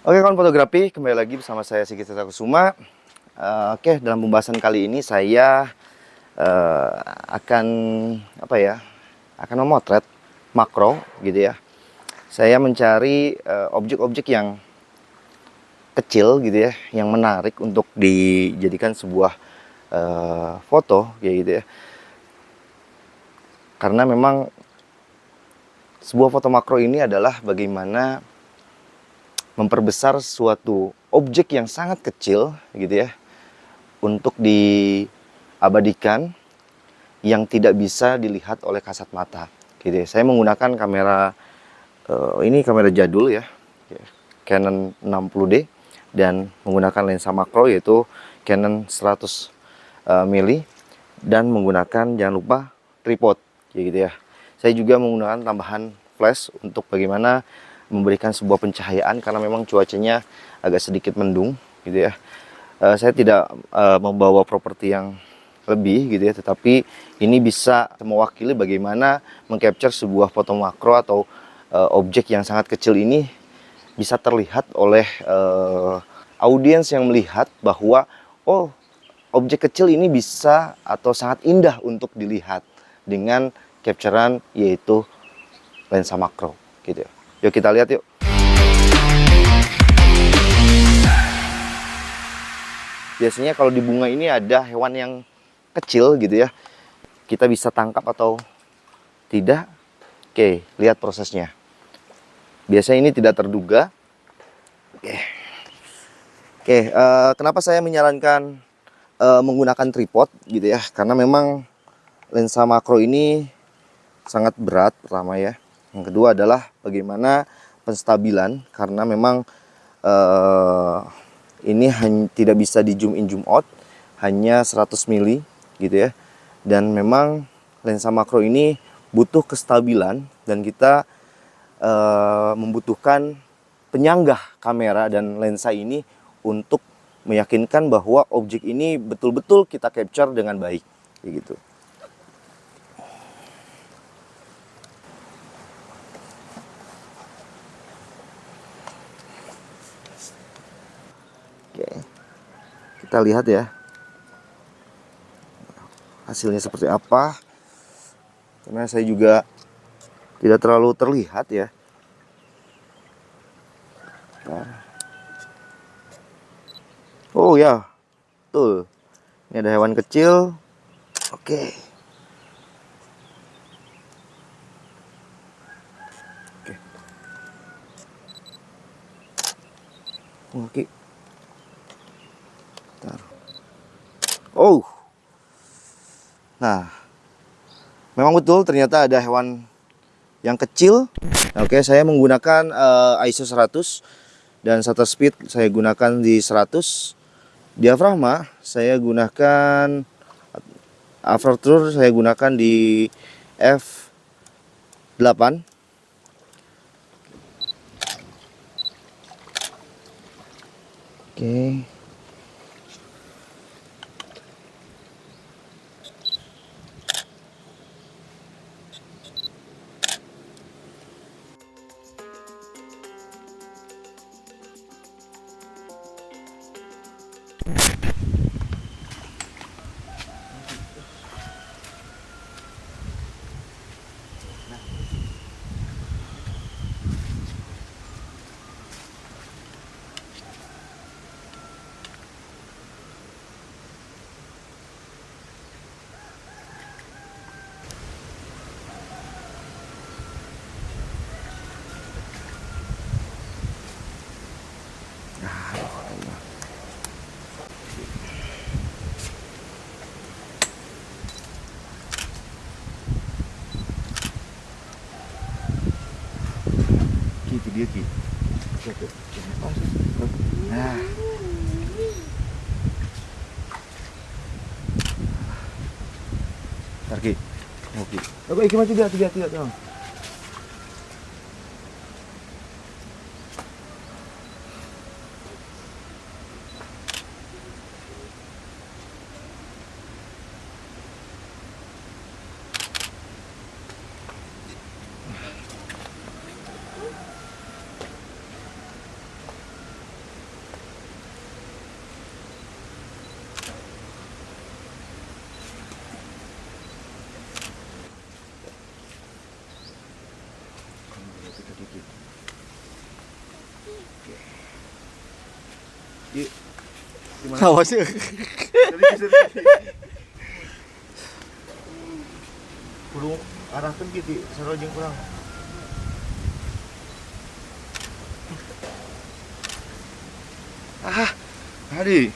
Oke, kawan fotografi, kembali lagi bersama saya Sigit Kusuma. Oke, dalam pembahasan kali ini saya akan akan memotret makro gitu ya. Saya mencari objek-objek yang kecil gitu ya, yang menarik untuk dijadikan sebuah foto kayak gitu ya. Karena memang sebuah foto makro ini adalah bagaimana memperbesar suatu objek yang sangat kecil gitu ya untuk diabadikan yang tidak bisa dilihat oleh kasat mata gitu ya. Saya menggunakan kamera ini kamera jadul ya, Canon 60D dan menggunakan lensa makro yaitu Canon 100 mili dan menggunakan jangan lupa tripod gitu ya. Saya juga menggunakan tambahan flash untuk bagaimana memberikan sebuah pencahayaan karena memang cuacanya agak sedikit mendung gitu ya. Saya tidak membawa properti yang lebih gitu ya, tetapi ini bisa mewakili bagaimana mengcapture sebuah foto makro atau objek yang sangat kecil ini bisa terlihat oleh audiens yang melihat bahwa oh, objek kecil ini bisa atau sangat indah untuk dilihat dengan capturean yaitu lensa makro gitu ya. Yuk kita lihat yuk. Biasanya kalau di bunga ini ada hewan yang kecil gitu ya. Kita bisa tangkap atau tidak. Oke, lihat prosesnya. Biasanya ini tidak terduga. Oke, kenapa saya menyarankan menggunakan tripod gitu ya? Karena memang lensa makro ini sangat berat pertama ya. Yang kedua adalah bagaimana penstabilan karena memang ini tidak bisa di zoom in zoom out, hanya 100 mili gitu ya. Dan memang lensa makro ini butuh kestabilan dan kita membutuhkan penyanggah kamera dan lensa ini untuk meyakinkan bahwa objek ini betul-betul kita capture dengan baik gitu. Oke, kita lihat ya hasilnya seperti apa. Karena saya juga tidak terlalu terlihat ya. Nah. Oh ya, tuh. Ini ada hewan kecil. Oke. Oke. Oh. Nah, memang betul ternyata ada hewan yang kecil. Oke, saya menggunakan ISO 100 dan shutter speed saya gunakan di 100. Diafragma saya gunakan aperture saya gunakan di f8. Oke. Itu dia Ki. Nah. Oke. Oke. Apa iki maju dia tidak dong. Awas ya. Kudu arahkan gitu, sarojeng kurang. Hadi.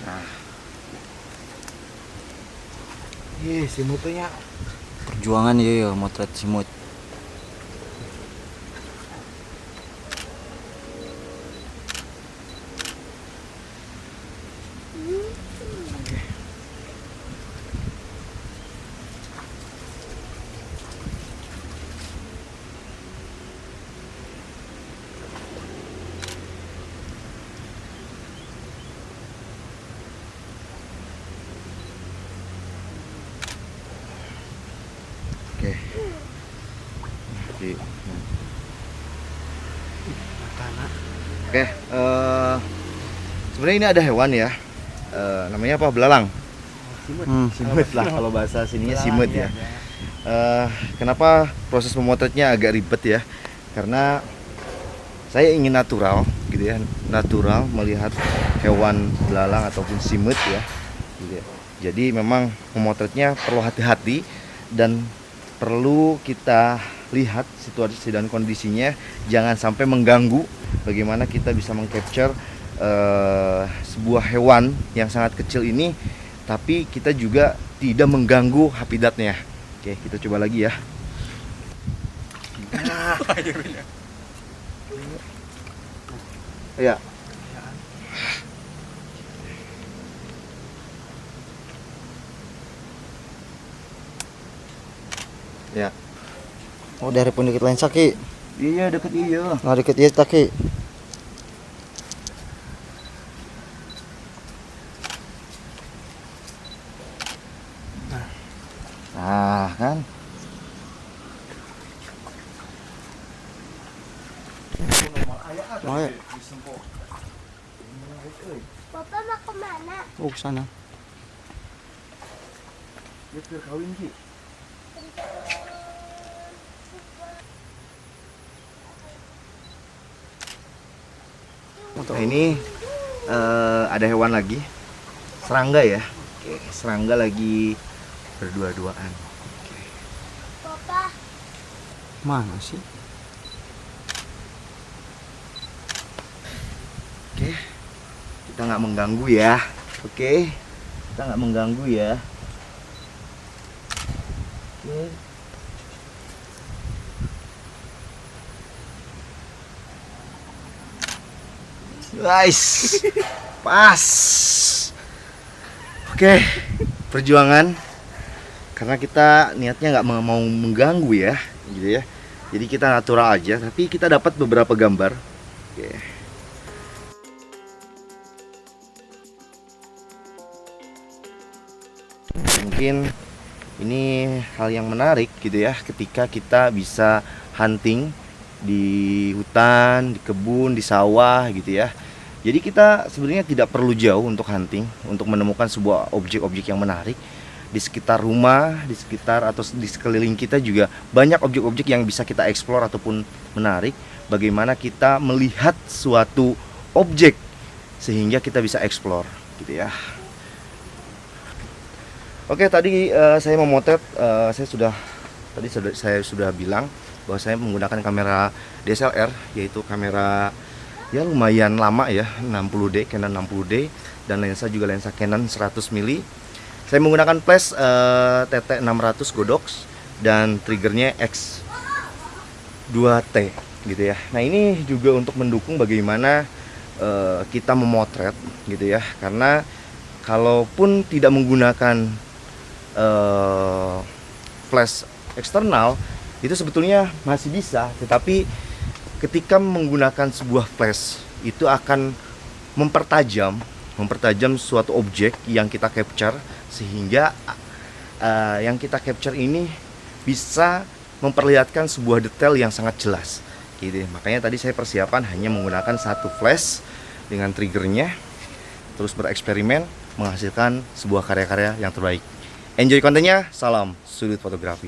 Nah. Simutnya. Perjuangan ya motret simut. Oke. Oke, sebenarnya ini ada hewan ya. Namanya apa? Belalang. Simut lah kalau bahasa sininya simut ya. Kenapa proses memotretnya agak ribet ya? Karena saya ingin natural gitu ya, natural melihat hewan belalang ataupun simut ya. Gitu ya. Jadi memang memotretnya perlu hati-hati dan perlu kita lihat situasi dan kondisinya, jangan sampai mengganggu. Bagaimana kita bisa mengcapture sebuah hewan yang sangat kecil ini, tapi kita juga tidak mengganggu habitatnya. Oke, kita coba lagi ya. Ya. Ya. Oh dari pun dikit lensa ki. Iya deket iya. Nah dikit iya taki. Nah kan. Oh ya. Papa mau kemana? Oh sana. Dia ke kawin ki. Nah, ini ada hewan lagi, serangga ya. Oke, serangga lagi berdua-duaan. Papa, Mana sih? Oke, kita nggak mengganggu ya. Oke, kita nggak mengganggu ya. Oke. Nice, pas. Oke, perjuangan. Karena kita niatnya nggak mau mengganggu ya, gitu ya. Jadi kita natural aja, tapi kita dapat beberapa gambar. Oke. Mungkin ini hal yang menarik gitu ya, ketika kita bisa hunting di hutan, di kebun, di sawah gitu ya. Jadi kita sebenarnya tidak perlu jauh untuk hunting, untuk menemukan sebuah objek-objek yang menarik. Di sekitar rumah, di sekitar atau di sekeliling kita juga banyak objek-objek yang bisa kita eksplor ataupun menarik. Bagaimana kita melihat suatu objek sehingga kita bisa eksplor gitu ya. Oke, tadi saya memotret, saya sudah bilang bahwa saya menggunakan kamera DSLR, yaitu kamera ya lumayan lama ya, 60D, Canon 60D, dan lensa juga lensa Canon 100 mili. Saya menggunakan flash TT600 Godox dan triggernya X2T gitu ya. Nah, ini juga untuk mendukung bagaimana kita memotret gitu ya, karena kalaupun tidak menggunakan flash eksternal itu sebetulnya masih bisa, tetapi ketika menggunakan sebuah flash itu akan mempertajam suatu objek yang kita capture, sehingga yang kita capture ini bisa memperlihatkan sebuah detail yang sangat jelas gitu. Makanya tadi saya persiapan hanya menggunakan satu flash dengan triggernya, terus bereksperimen menghasilkan sebuah karya-karya yang terbaik. Enjoy kontennya, salam sudut fotografi.